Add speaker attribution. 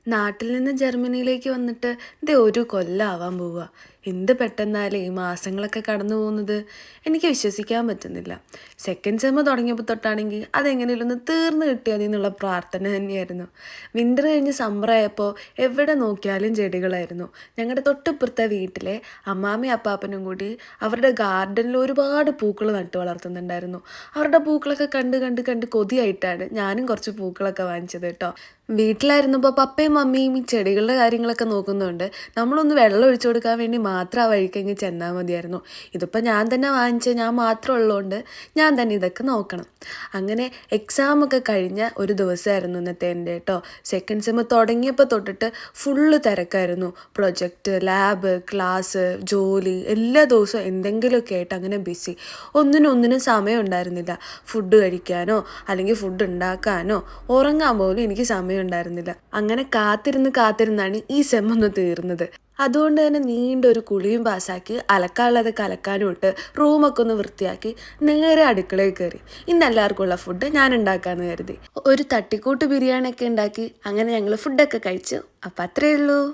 Speaker 1: നാട്ടിൽ നിന്ന് ജർമ്മനിയിലേക്ക് വന്നിട്ട് ദേ ഒരു കൊല്ലമാവാൻ പോവുക. എന്ത് പെട്ടെന്നാലേ ഈ മാസങ്ങളൊക്കെ കടന്നു പോകുന്നത്. എനിക്ക് വിശ്വസിക്കാൻ പറ്റുന്നില്ല. സെക്കൻഡ് സെമ്മ് തുടങ്ങിയപ്പോൾ തൊട്ടാണെങ്കിൽ അതെങ്ങനെയും ഒന്ന് തീർന്നു കിട്ടിയാൽ മതി എന്നുള്ള പ്രാർത്ഥന തന്നെയായിരുന്നു. വിൻ്റർ കഴിഞ്ഞ് സമ്മറായപ്പോൾ എവിടെ നോക്കിയാലും ചെടികളായിരുന്നു. ഞങ്ങളുടെ തൊട്ടിപ്പുറത്തെ വീട്ടിലെ അമ്മാമ്മയും അപ്പാപ്പനും കൂടി അവരുടെ ഗാർഡനിൽ ഒരുപാട് പൂക്കൾ നട്ടു വളർത്തുന്നുണ്ടായിരുന്നു. അവരുടെ പൂക്കളൊക്കെ കണ്ട് കണ്ട് കണ്ട് കൊതിയായിട്ടാണ് ഞാനും കുറച്ച് പൂക്കളൊക്കെ വാങ്ങിച്ചത് കേട്ടോ. വീട്ടിലായിരുന്നപ്പോൾ പപ്പയും മമ്മിയും ഈ ചെടികളുടെ കാര്യങ്ങളൊക്കെ നോക്കുന്നുണ്ട്. നമ്മളൊന്ന് വെള്ളം ഒഴിച്ചു കൊടുക്കാൻ വേണ്ടി മാത്രം ആ വഴിക്കെങ്കിൽ ചെന്നാൽ മതിയായിരുന്നു. ഇതിപ്പോൾ ഞാൻ തന്നെ വാങ്ങിച്ച് ഞാൻ മാത്രം ഉള്ളതുകൊണ്ട് ഞാൻ തന്നെ ഇതൊക്കെ നോക്കണം. അങ്ങനെ എക്സാമൊക്കെ കഴിഞ്ഞ ഒരു ദിവസമായിരുന്നു ഇന്നത്തെ എൻ്റെ കേട്ടോ. സെക്കൻഡ് സെമ്മ് തുടങ്ങിയപ്പോൾ തൊട്ടിട്ട് ഫുള്ള് തിരക്കായിരുന്നു. പ്രൊജക്റ്റ്, ലാബ്, ക്ലാസ്, ജോലി, എല്ലാ ദിവസവും എന്തെങ്കിലുമൊക്കെ ആയിട്ട് അങ്ങനെ ബിസി. ഒന്നിനും സമയം ഉണ്ടായിരുന്നില്ല. ഫുഡ് കഴിക്കാനോ അല്ലെങ്കിൽ ഫുഡ് ഉണ്ടാക്കാനോ ഉറങ്ങാൻ പോലും എനിക്ക് സമയം ഉണ്ടായിരുന്നില്ല. അങ്ങനെ കാത്തിരുന്നാണ് ഈ സെമ്മൊന്ന് തീർന്നത്. അതുകൊണ്ട് തന്നെ നീണ്ടൊരു കുളിയും പാസ്സാക്കി അലക്കാനുള്ളതൊക്കെ അലക്കാനും ഇട്ട് റൂമൊക്കെ ഒന്ന് വൃത്തിയാക്കി നേരെ അടുക്കളയിൽ കയറി. ഇന്ന് എല്ലാവർക്കും ഉള്ള ഫുഡ് ഞാൻ ഉണ്ടാക്കാമെന്ന് കരുതി. ഒരു തട്ടിക്കൂട്ട് ബിരിയാണിയൊക്കെ ഉണ്ടാക്കി അങ്ങനെ ഞങ്ങൾ ഫുഡൊക്കെ കഴിച്ചു. അപ്പം അത്രയേ ഉള്ളൂ.